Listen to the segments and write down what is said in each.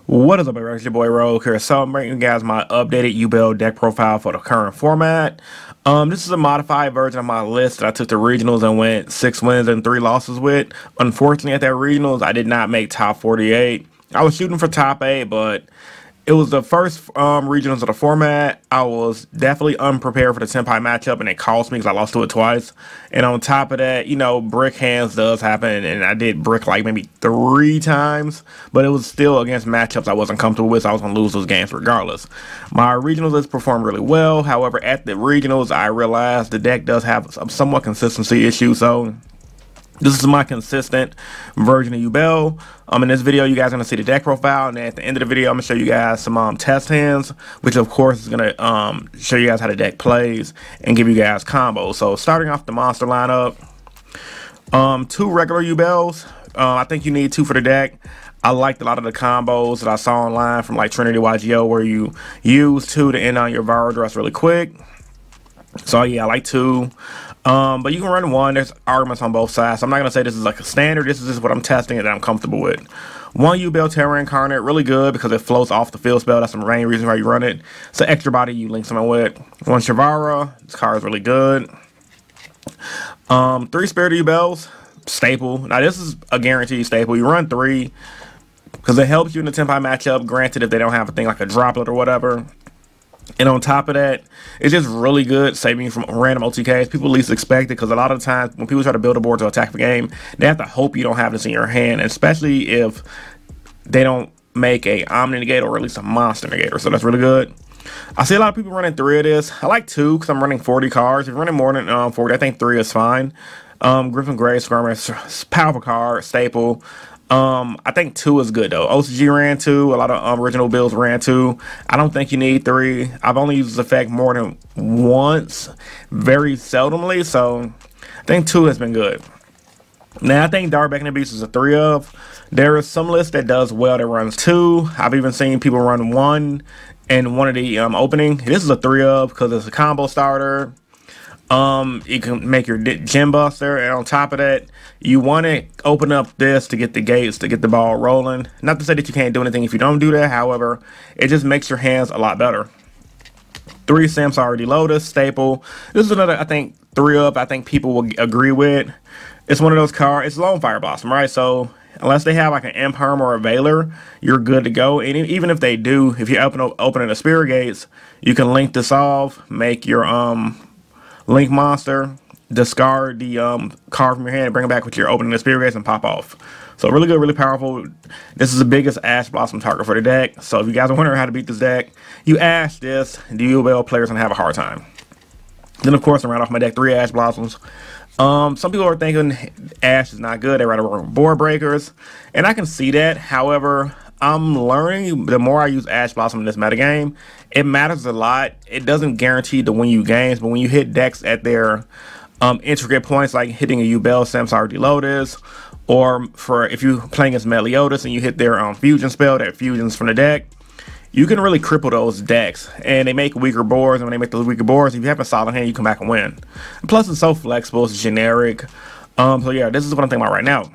What is up, everybody? It's your boy Rogue here. So I'm bringing you guys my updated Yubel deck profile for the current format. This is a modified version of my list that I took to regionals and went 6 wins and 3 losses with. Unfortunately, at that regionals, I did not make top 48. I was shooting for top 8, but it was the first regionals of the format. I was definitely unprepared for the Senpai matchup, and it cost me because I lost to it twice. And on top of that, you know, brick hands does happen, and I did brick like maybe 3 times, but it was still against matchups I wasn't comfortable with, so I was going to lose those games regardless. My regionals list performed really well. However, at the regionals, I realized the deck does have some somewhat consistency issues, so this is my consistent version of Yubel. In this video, you guys are going to see the deck profile, and at the end of the video, I'm going to show you guys some test hands, which of course is going to show you guys how the deck plays and give you guys combos. So starting off the monster lineup, 2 regular Yubels. I think you need 2 for the deck. I liked a lot of the combos that I saw online from like Trinity Yugioh, where you use 2 to end on your viral dress really quick. So yeah, I like 2. But you can run 1. There's arguments on both sides. So I'm not going to say this is like a standard. This is just what I'm testing and that I'm comfortable with. 1 Yubel Terra Incarnate, really good because it floats off the field spell. That's the main reason why you run it. So extra body you link someone with. 1 Shavara, this card is really good. 3 Spirit Yubels, staple. Now this is a guaranteed staple. You run 3 because it helps you in the Senpai matchup. Granted, if they don't have a thing like a droplet or whatever. And on top of that, it's just really good saving you from random OTKs. People least expect it because a lot of times when people try to build a board to attack the game, they have to hope you don't have this in your hand, especially if they don't make a Omni Negator or at least a Monster Negator. So that's really good. I see a lot of people running 3 of this. I like 2 because I'm running 40 cards. If you're running more than 40, I think 3 is fine. Griffin Gray Skirmish, powerful card, staple. I think 2 is good though. OCG ran 2. A lot of original builds ran 2. I don't think you need 3. I've only used this effect more than once, very seldomly, so I think 2 has been good. Now I think Dark Beckoning Beast is a 3 of. There is some list that does well that runs 2. I've even seen people run 1 in one of the opening. This is a 3 of because it's a combo starter. You can make your gym buster, and on top of that, you want to open up this to get the gates, to get the ball rolling. Not to say that you can't do anything if you don't do that, however, it just makes your hands a lot better. 3 Samsara Lotus, staple. This is another, I think, 3 up, I think people will agree with. It's one of those cards, it's Lone Fire Blossom, right? So, unless they have like an Imperm or a Veiler, you're good to go. And even if they do, if you open the Spirit Gates, you can link this off, make your, Link Monster, discard the card from your hand and bring it back with your opening the Spirit Gates and pop off. So really good, really powerful. This is the biggest Ash Blossom target for the deck. So if you guys are wondering how to beat this deck, you Ash this, the Yubel players gonna have a hard time. Then of course I round off my deck 3 Ash Blossoms. Some people are thinking Ash is not good. They rather run board breakers, and I can see that. However, I'm learning the more I use Ash Blossom in this metagame, it matters a lot. It doesn't guarantee to win you games, but when you hit decks at their intricate points, like hitting a Yubel Samsara Lotus, or for if you're playing as Meliodas and you hit their fusion spell that fusions from the deck, you can really cripple those decks. And they make weaker boards, and when they make those weaker boards, if you have a solid hand, you come back and win. And plus, it's so flexible, it's generic. So yeah, this is what I'm thinking about right now.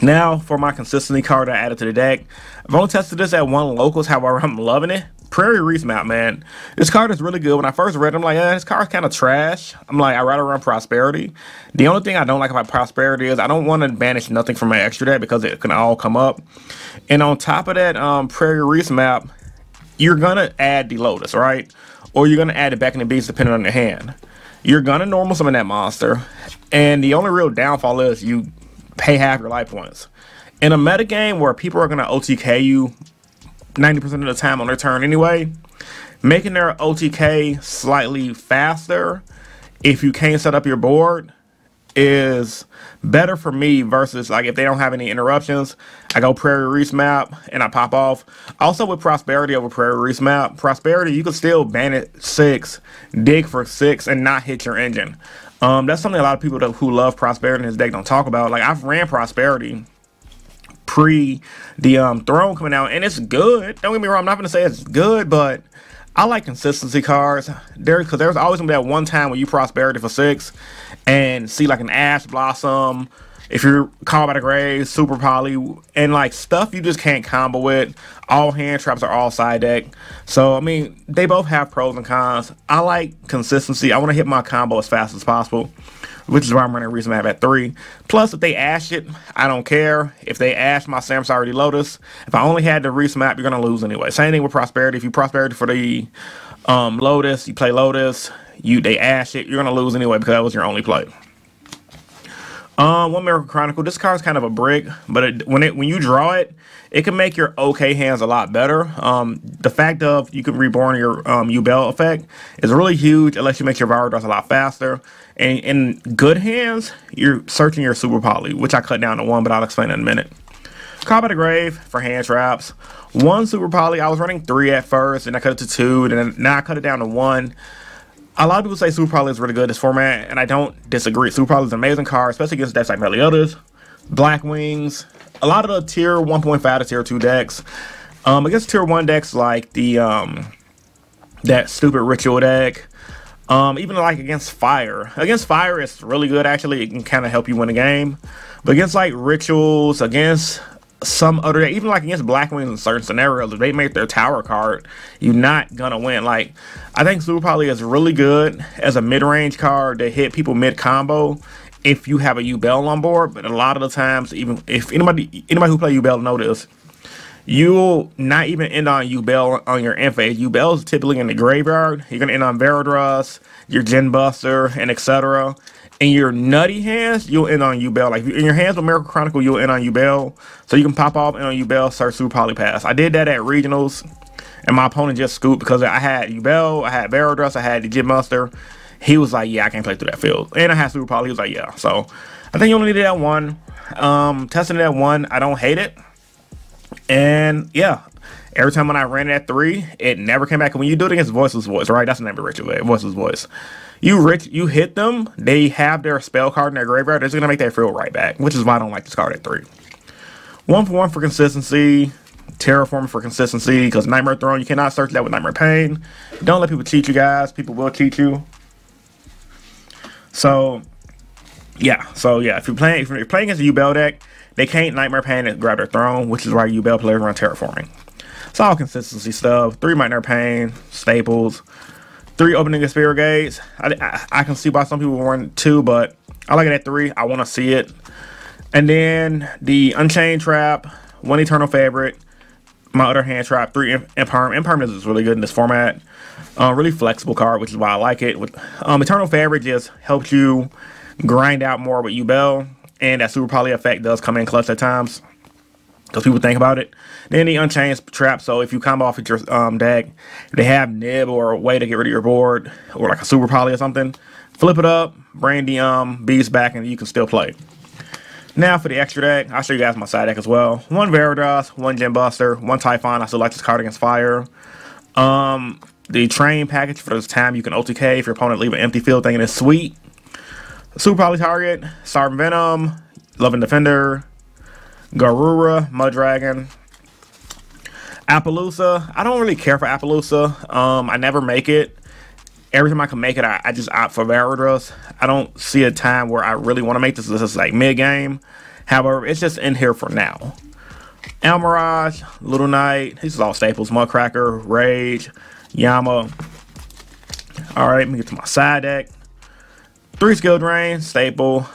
Now, for my consistency card I added to the deck, I've only tested this at 1 locals, however, I'm loving it. Prairie Reese Map, man. This card is really good. When I first read it, I'm like, this card's kind of trash. I'm like, I'd rather run Prosperity. The only thing I don't like about Prosperity is I don't want to banish nothing from my extra deck because it can all come up. And on top of that, Prairie Reese Map, you're going to add the Lotus, right? Or you're going to add the Beckoning Beast depending on your hand. You're going to normal summon that monster. And the only real downfall is you pay half your life points. In a metagame where people are going to OTK you 90% of the time on their turn anyway, making their OTK slightly faster if you can't set up your board is better for me versus like if they don't have any interruptions, I go Prairie Reese Map and I pop off. Also with Prosperity over Prairie Reese Map, Prosperity, you can still ban it 6, dig for 6 and not hit your engine. That's something a lot of people who love Prosperity in this deck don't talk about. Like I've ran Prosperity pre the Throne coming out, and it's good. Don't get me wrong, I'm not going to say it's good, but I like consistency cards. Because there's always going to be that one time when you Prosperity for 6 and see like an Ash Blossom If you're Call by the Grave, Super Poly, and like stuff you just can't combo with. All hand traps are all side deck. So I mean, they both have pros and cons. I like consistency. I want to hit my combo as fast as possible, which is why I'm running Reason Map at 3. Plus, if they ash it, I don't care. If they ash my Sam's already Lotus, if I only had the Reason Map, you're gonna lose anyway. Same thing with Prosperity. If you Prosperity for the Lotus, you play Lotus, they ash it, you're gonna lose anyway because that was your only play. One Miracle Chronicle. This card's kind of a brick, but when you draw it, it can make your okay hands a lot better. The fact of you can reborn your Yubel effect is really huge. It lets you make your Gyarados a lot faster. And in good hands, you're searching your Super Poly, which I cut down to 1, but I'll explain in a minute. Call by the Grave for hand traps. 1 Super Poly. I was running 3 at first, and I cut it to 2, and then now I cut it down to 1. A lot of people say Super Poly is really good in this format, and I don't disagree. Super Poly is an amazing card, especially against decks like Meliodas, Black Wings, a lot of the tier 1.5 to tier 2 decks. Against tier 1 decks like the that stupid Ritual deck, even like against Fire. Against Fire, it's really good actually. It can kind of help you win a game. But against like Rituals, against some other deck, even like against Black Wings in certain scenarios, if they make their tower card, you're not gonna win. Like, I think Super Poly is really good as a mid-range card to hit people mid-combo if you have a Yubel on board. But a lot of the times, even if anybody who play Yubel know this, you'll not even end on Yubel on your end phase. Yubel is typically in the graveyard. You're gonna end on Veradrus, your Gen Buster, and etc. In your nutty hands, you'll end on Yubel. Like in your hands with Miracle Chronicle, you'll end on Yubel. So you can pop off and on Yubel, search Super Poly Pass. I did that at regionals, and my opponent just scooped because I had Yubel, I had Veradrus, I had the Gen Buster. He was like, yeah, I can't play through that field. And I had Super Poly. He was like, yeah. So I think you only needed that 1. Testing that 1, I don't hate it. And yeah, every time when I ran it at 3, it never came back. And when you do it against Voiceless Voice, right? That's the name of Ritual, Voiceless Voice. You hit them, they have their spell card in their graveyard, they're just gonna make that field right back, which is why I don't like this card at 3. 1 for 1 for consistency, Terraform for consistency, because Nightmare Throne, you cannot search that with Nightmare Pain. Don't let people cheat you guys, people will cheat you. So yeah, if you're playing against a Yubel deck, they can't Nightmare Pain and grab their throne, which is why Yubel players run Terraforming. It's all consistency stuff. 3 Nightmare Pain, staples. 3 Opening of Spirit Gates. I can see why some people run 2, but I like it at 3. I want to see it. And then the Unchained Trap, 1 Eternal Favorite, my other hand trap, 3 Imperm. Imperm is really good in this format. Really flexible card, which is why I like it. With Eternal Favorite just helps you grind out more with Yubel, and that Super Poly effect does come in clutch at times, because people think about it. Then the Unchained Trap, so if you combo off with your deck, they have Nib or a way to get rid of your board, or like a Super Poly or something, flip it up, bring the Beast back, and you can still play. Now for the extra deck, I'll show you guys my side deck as well. 1 Veradrus, 1 Gen Buster, 1 Typhon. I still like this card against Fire. The Train package for this time, you can OTK if your opponent leave an empty field thinking it's sweet. Super Poly target, Starving Venom, Loving Defender, Garura, Mud Dragon, Appaloosa. I don't really care for Appaloosa. I never make it. Every time I can make it, I just opt for Veradrus. I don't see a time where I really want to make this. This is like mid-game. However, it's just in here for now. Elmirage, Little Knight. These are all staples. Mudcracker, Rage, Yama. Alright, let me get to my side deck. 3 Skill Drain, staple.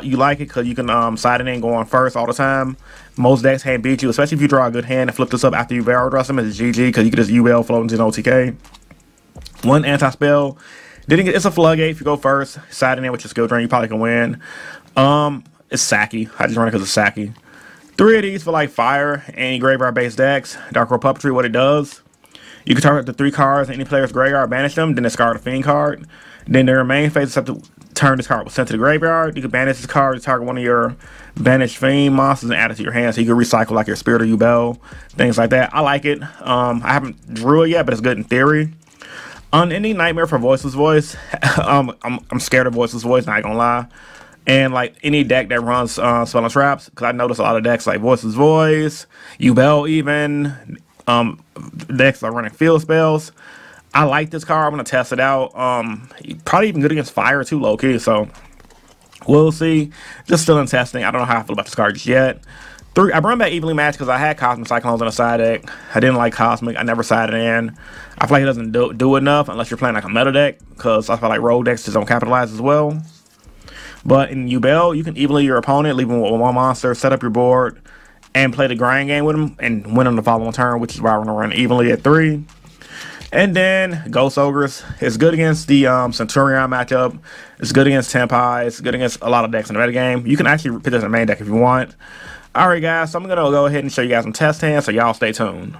You like it because you can side it in, go on first all the time. Most decks can't beat you, especially if you draw a good hand and flip this up after you Veradrus them. It's GG because you can just UL float into an OTK. 1 Anti-Spell. It's a Floodgate. If you go first, side it in with your Skill Drain, you probably can win. It's Sacky. I just run it because it's Sacky. 3 of these for like Fire and graveyard-based decks. Dark World Puppetry, what it does, you can target the 3 cards in any player's graveyard, banish them, then discard a Fiend card. Then their main phase, except to turn this card was sent to the graveyard. You can banish this card to target one of your banished Fiend monsters and add it to your hand, so you can recycle like your Spirit or Yubel, things like that. I like it. I haven't drew it yet, but it's good in theory. Unending Nightmare for Voiceless Voice. I'm scared of Voiceless Voice, not gonna lie. And like any deck that runs Spell and Traps, because I noticed a lot of decks like Voiceless Voice, Yubel even, decks are running Field Spells. I like this card. I'm gonna test it out. Probably even good against Fire too, low key. So We'll see. Just still in testing. I don't know how I feel about this card just yet. 3, I brought back Evenly Matched because I had Cosmic Cyclones on the side deck. I didn't like Cosmic. I never sided in. I feel like it doesn't do enough unless you're playing like a meta deck, because I feel like rogue decks just don't capitalize as well. But in Yubel, you can evenly your opponent, leave him with one monster, set up your board, and play the grind game with him and win on the following turn, which is why we're going to run evenly at 3. And then Ghost Ogres. It's good against the Centurion matchup. It's good against Tempai. It's good against a lot of decks in the metagame. You can actually put this in the main deck if you want. Alright guys, so I'm going to go ahead and show you guys some test hands, so y'all stay tuned.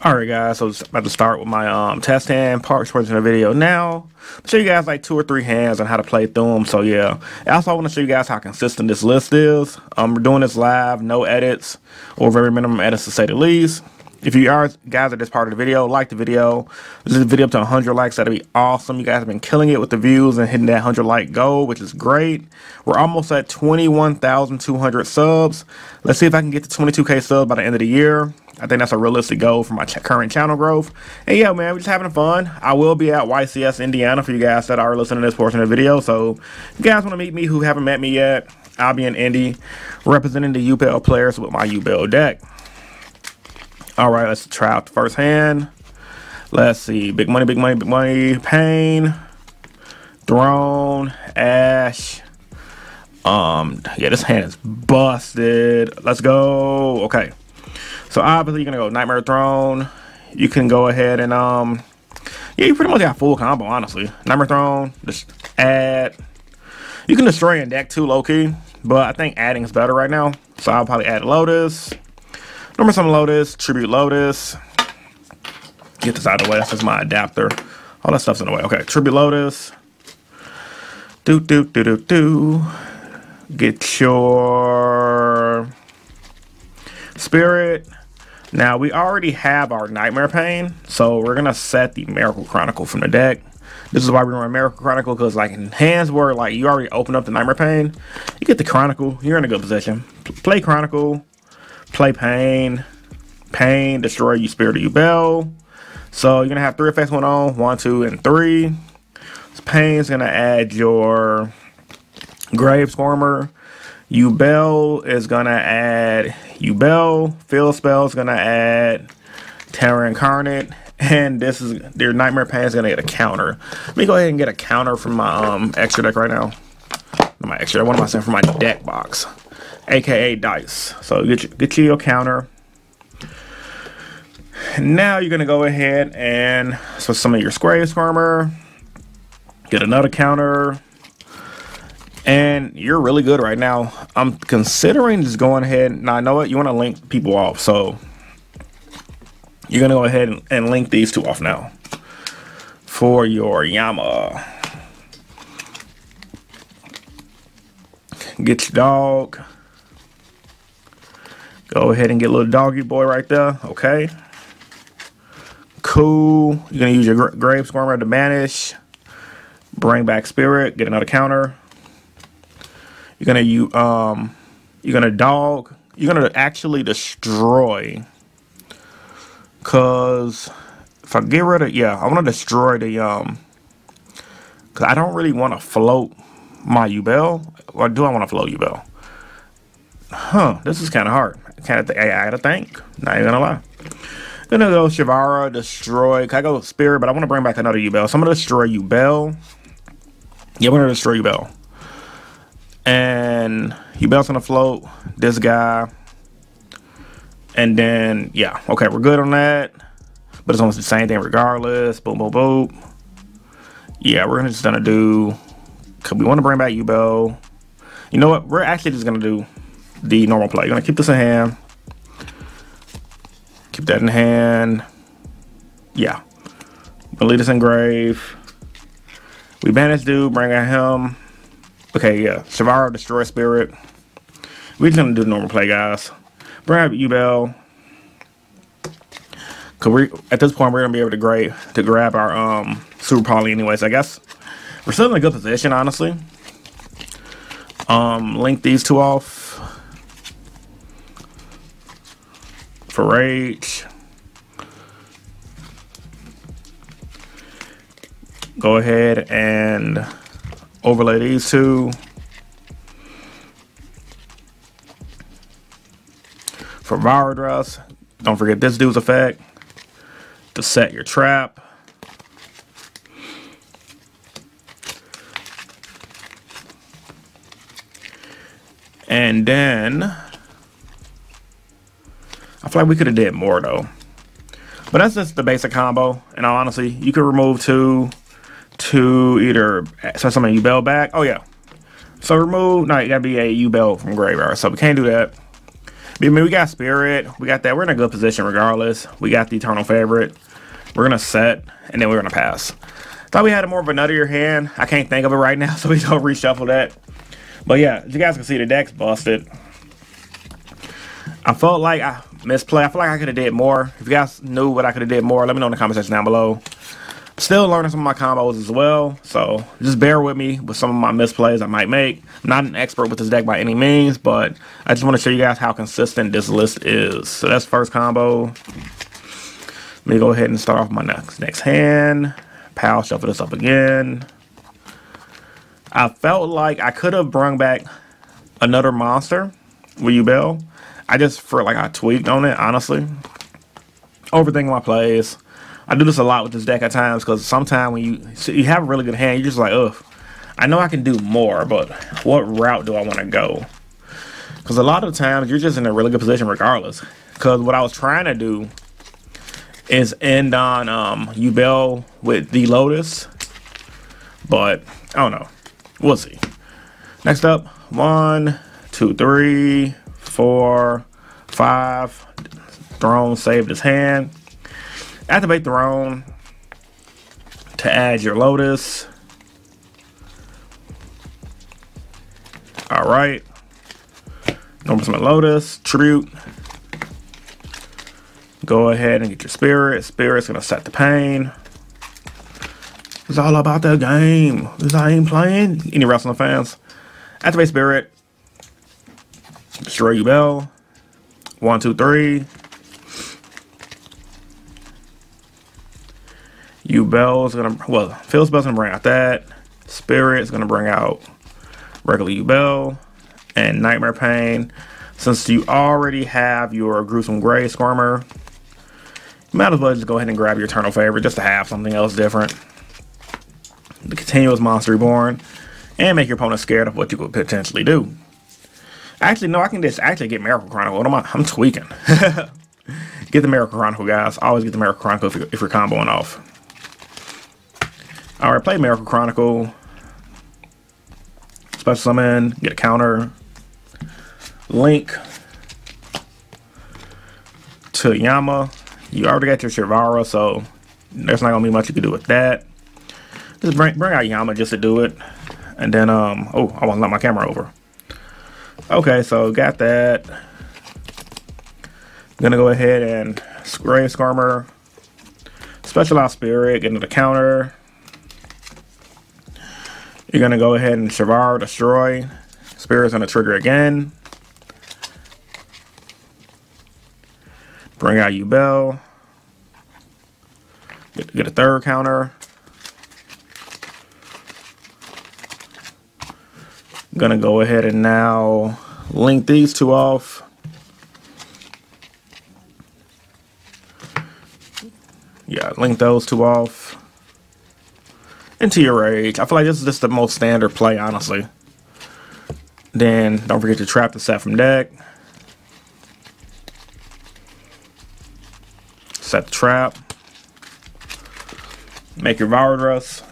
Alright guys, so it's about to start with my test hand portion of the video now. I'll show you guys like 2 or 3 hands on how to play through them, so yeah. Also, I want to show you guys how consistent this list is. We're doing this live, no edits, or very minimum edits to say the least. If you guys are this part of the video, like the video. This is a video up to 100 likes. That'd be awesome. You guys have been killing it with the views and hitting that 100 like goal, which is great. We're almost at 21,200 subs. Let's see if I can get to 22K subs by the end of the year. I think that's a realistic goal for my current channel growth. And yeah, man, we're just having fun. I will be at YCS Indiana for you guys that are listening to this portion of the video. So if you guys want to meet me who haven't met me yet, I'll be in Indy representing the Yubel players with my Yubel deck. All right, let's try out the first hand. Let's see. Big money, big money, big money. Pain. Throne. Ash. Yeah, this hand is busted. Let's go. Okay. So obviously you're gonna go Nightmare Throne. You can go ahead and yeah, you pretty much got full combo, honestly. Nightmare Throne, just add. You can destroy in deck too, low-key, but I think adding is better right now. So I'll probably add Lotus. Number some Lotus, Tribute Lotus. Get this out of the way. That's just my adapter. All that stuff's in the way. Okay, Tribute Lotus. Get your Spirit. Now, we already have our Nightmare Pain, so we're going to set the Miracle Chronicle from the deck. This is why we're doing Miracle Chronicle, because like in hands where like you already open up the Nightmare Pain, you get the Chronicle, you're in a good position. Play Chronicle. Play Pain. Pain, destroy you, Spirit of Yubel. So you're going to have 3 effects going on. 1, 2, and 3. So Pain's going to add your Grave Swarmer. Yubel is going to add Yubel. Field Spell is going to add Terra Incarnate. And this is their Nightmare Pain is going to get a counter. Let me go ahead and get a counter from my extra deck right now. Not my extra, what am I saying? From my deck box. AKA dice. So get you your counter. Now you're gonna go ahead and so some of your Grave Swarmer. Get another counter. And you're really good right now. I'm considering just going ahead. Now I know what you want to link people off, so you're gonna go ahead and link these 2 off now. For your Yama. Get your dog. Go ahead and get a little doggy boy right there. Okay. Cool. You're going to use your Grave Swarmer to banish. Bring back Spirit. Get another counter. You're going to dog. You're going to actually destroy. Because if I get rid of, yeah, I want to destroy the, because I don't really want to float my Yubel. Or do I want to float Yubel? Huh, this is kind of hard. I gotta think. Not even gonna lie. Gonna go Shivara, destroy. I go Spirit, but I want to bring back another Yubel. So I'm gonna destroy Yubel. Yeah, I'm gonna destroy Yubel. And Yubel's gonna float. This guy. And then, yeah. Okay, we're good on that. But it's almost the same thing regardless. Boom, boom, boom. Yeah, we're just gonna do. Cause we want to bring back Yubel. You know what? We're actually just gonna do the normal play. You're gonna keep this in hand. Keep that in hand. Yeah. Gonna leave this in grave. We banish dude, bring out him. Okay, yeah. Shivara, destroy Spirit. We're just gonna do the normal play, guys. Bring out Yubel. Cause we at this point we're gonna be able to grab our Super Poly anyways. I guess we're still in a good position, honestly. Link these 2 off. For Rage. Go ahead and overlay these 2. For Varadrus, don't forget this dude's effect to set your trap. And then I feel like we could have did more though. But that's just the basic combo. And honestly, you could remove two to either send some Yubel back. Oh yeah. So remove, no, you gotta be a Yubel from graveyard. So we can't do that. I mean, we got Spirit, we got that. We're in a good position regardless. We got the Eternal Favorite. We're gonna set, and then we're gonna pass. Thought we had a more of a nuttier hand. I can't think of it right now, so we don't reshuffle that. But yeah, as you guys can see, the deck's busted. I felt like I misplay. I feel like I could have did more. If you guys knew what I could have did more, let me know in the comment section down below. Still learning some of my combos as well, so just bear with me with some of my misplays I might make. I'm not an expert with this deck by any means, but I just want to show you guys how consistent this list is. So that's first combo. Let me go ahead and start off my next hand. Power shuffle this up again. I felt like I could have brung back another monster with Yubel. I just feel like I tweaked on it, honestly. Overthinking my plays. I do this a lot with this deck at times because sometimes when you have a really good hand, you're just like, ugh, I know I can do more, but what route do I want to go? Because a lot of times you're just in a really good position regardless. Because what I was trying to do is end on Yubel with the Lotus, but I don't know. We'll see. Next up, 1, 2, 3, 4, 5. Throne saved his hand. Activate Throne to add your Lotus. Alright. Normal summon Lotus. Tribute. Go ahead and get your Spirit. Spirit's going to set the pain. It's all about that game. This I ain't playing. Any wrestling fans? Activate Spirit. Destroy Yubel. 1, 2, 3. Yubel is gonna, well, Field Spell's gonna bring out that. Spirit is gonna bring out regular Yubel and Nightmare Pain. Since you already have your Gruesome Grey Squirmer, you might as well just go ahead and grab your Eternal Favorite just to have something else different. The Continuous Monster Reborn, and make your opponent scared of what you could potentially do. Actually, no, I can just actually get Miracle Chronicle. What am I? I'm tweaking. Get the Miracle Chronicle, guys. Always get the Miracle Chronicle if you're comboing off. Alright, play Miracle Chronicle. Special summon, get a counter. Link to Yama. You already got your Shivara, so there's not gonna be much you can do with that. Just bring out Yama just to do it. And then oh, I want to knock my camera over. Okay, so got that. Gonna go ahead and Grave Squirmer. Specialized Spirit, get into the counter. You're gonna go ahead and Shivara, destroy. Spirit's gonna trigger again. Bring out Yubel. Get a third counter. Gonna go ahead and now link these two off. Yeah, link those two off. Into your Rage. I feel like this is just the most standard play, honestly. Then don't forget to trap the set from deck. Set the trap. Make your Varadrus.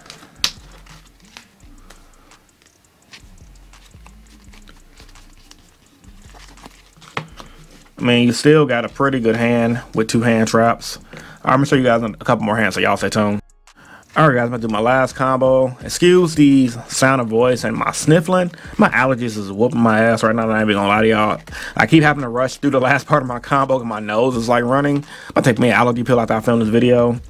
I mean, you still got a pretty good hand with 2 hand traps. I'm gonna show you guys a couple more hands, so y'all stay tuned. Alright guys, I'm gonna do my last combo. Excuse the sound of voice and my sniffling. My allergies is whooping my ass right now, and I ain't even gonna lie to y'all. I keep having to rush through the last part of my combo because my nose is like running. I'm gonna take me an allergy pill after I film this video.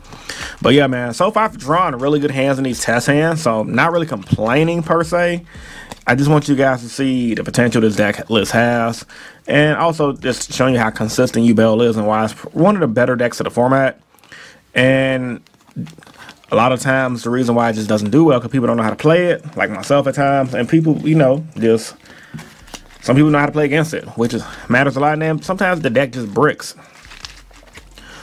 But yeah, man, so far I've drawn really good hands in these test hands, so I'm not really complaining per se. I just want you guys to see the potential this deck list has, and also just showing you how consistent Yubel is and why it's one of the better decks of the format. And a lot of times the reason why it just doesn't do well because people don't know how to play it, like myself at times, and people, you know, just Some people know how to play against it, which matters a lot. And then sometimes the deck just bricks.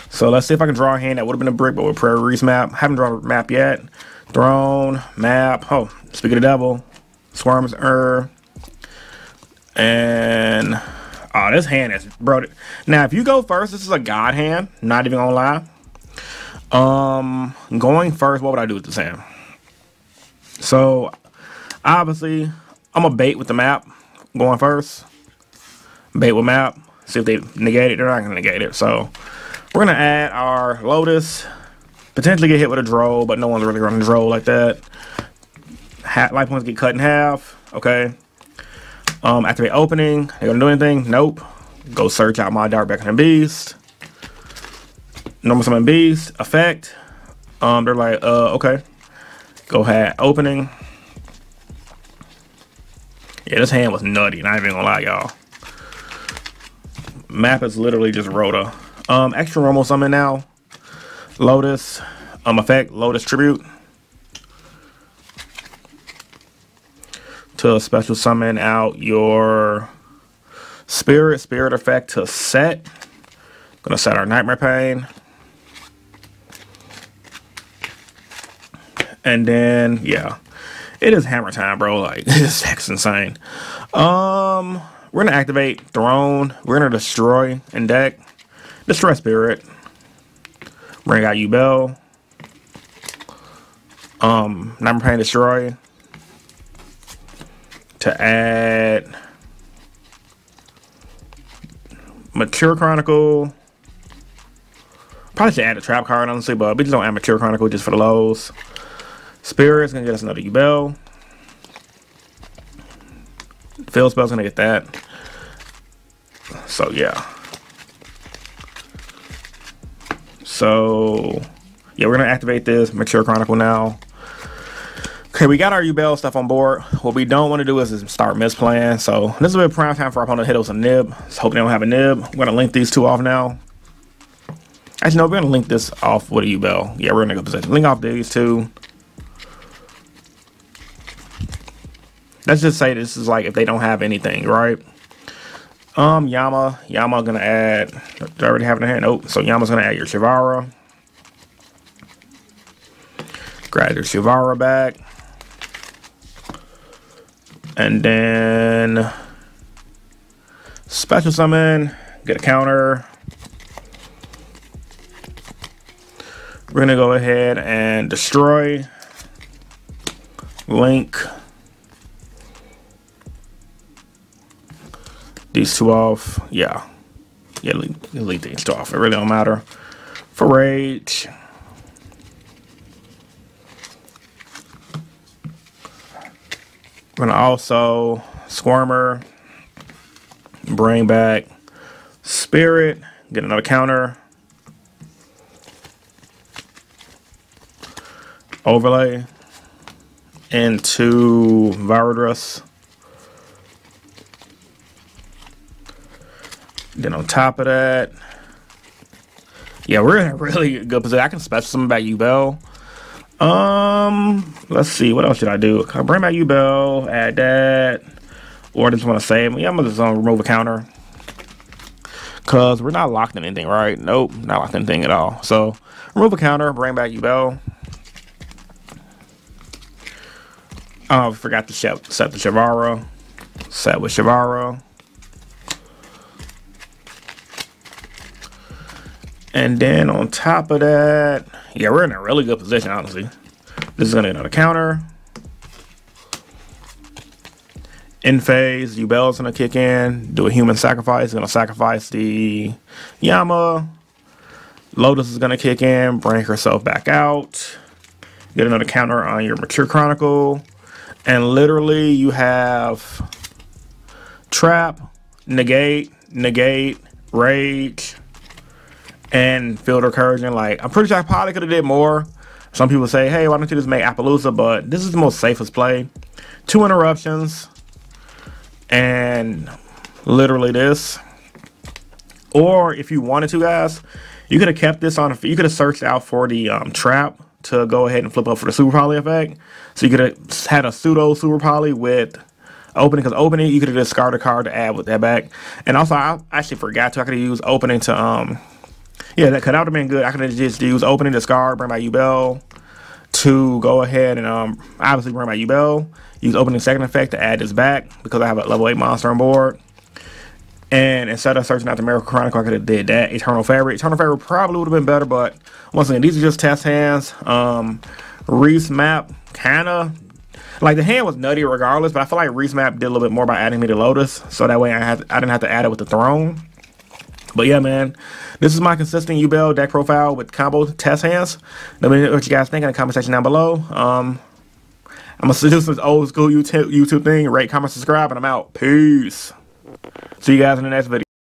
So let's see if I can draw a hand that would have been a brick, but with Prairie Reef's map. Haven't drawn a map yet. Throne, map. Oh, Speak of the Devil. Swarms, and oh, this hand is bro. Now, if you go first, this is a god hand. Not even gonna lie. Going first, what would I do with this hand? So, obviously, I'm gonna bait with the map. Going first, bait with map. See if they negate it. They're not gonna negate it. So, we're gonna add our Lotus. Potentially get hit with a Droll, but no one's really running Droll like that. Life points get cut in half. Okay. Activate opening. They're gonna do anything? Nope. Go search out my Dark Beckoning Beast. Normal summon Beast. Effect. They're like, okay. Go ahead. Opening. Yeah, this hand was nutty. Not even gonna lie, y'all. Map is literally just Rhoda. Extra normal summon now. Lotus. Effect. Lotus Tribute. To special summon out your Spirit effect to set. Gonna set our Nightmare Pain. And then, yeah. It is hammer time, bro. Like, this deck's insane. We're gonna activate Throne. We're gonna destroy in deck. Destroy Spirit. Bring out Yubel. Nightmare Pain, destroy. To add Mature Chronicle. Probably should add a trap card, honestly, but we just don't add Mature Chronicle just for the lows. Spirit's gonna get us another Yubel. Field Spell's gonna get that. So yeah. So yeah, we're gonna activate this Mature Chronicle now. Okay, we got our Yubel stuff on board. What we don't want to do is start misplaying. So this is a prime time for our opponent to hit us a nib. Just hoping they don't have a nib. We're gonna link these two off now. Actually, no, we're gonna link this off with a Yubel. Yeah, we're in a good position. Link off these two. Let's just say this is like if they don't have anything, right? Yama gonna add. Do I already have it in hand? Nope. So Yama's gonna add your Shivara. Grab your Shivara back. And then special summon, get a counter. We're gonna go ahead and destroy. Link these two off. Yeah, link these two off. It really don't matter. For rage. We're gonna also Squirmer, bring back Spirit, get another counter, overlay into Virodress. Then on top of that, yeah, we're in a really good position. I can special summon back Yubel. Let's see, what else should I do? Can I bring back Yubel, add that, or I just want to save? Yeah, I'm gonna just remove a counter because we're not locked in anything, right? Nope, not locked in anything at all. So remove a counter, bring back Yubel. Oh, I forgot to set the Shivara. Set with Shivara. And then on top of that, yeah, we're in a really good position, honestly. This is gonna get another counter. In phase, Yubel's gonna kick in, do a human sacrifice, gonna sacrifice the Yama. Lotus is gonna kick in, bring herself back out. Get another counter on your Mature Chronicle. And literally you have Trap, Negate, Rage, and Field Recursion. Like, I'm pretty sure I probably could have did more. Some people say, hey, why don't you just make Appaloosa? But this is the most safest play. 2 interruptions. And literally this. Or if you wanted to, guys, you could have kept this on. You could have searched out for the Trap to go ahead and flip up for the Super Poly effect. So you could have had a pseudo Super Poly with opening, because opening you could have discarded a card to add with that back. And also I actually forgot to, I could have used opening to yeah, that could have been good. I could have just used opening, discard, bring my Yubel to go ahead and obviously bring my Yubel. Use opening second effect to add this back because I have a level 8 monster on board. And instead of searching out the Miracle Chronicle, I could have did that. Eternal Fabric. Eternal Fabric probably would have been better, but once again, these are just test hands. Reese map kinda like the hand was nutty regardless, but I feel like Reese map did a little bit more by adding me the Lotus, so that way I didn't have to add it with the Throne. But yeah, man, this is my consistent Yubel deck profile with combo test hands. Let me know what you guys think in the comment section down below. I'm gonna do this old school YouTube thing. Rate, comment, subscribe, and I'm out. Peace. See you guys in the next video.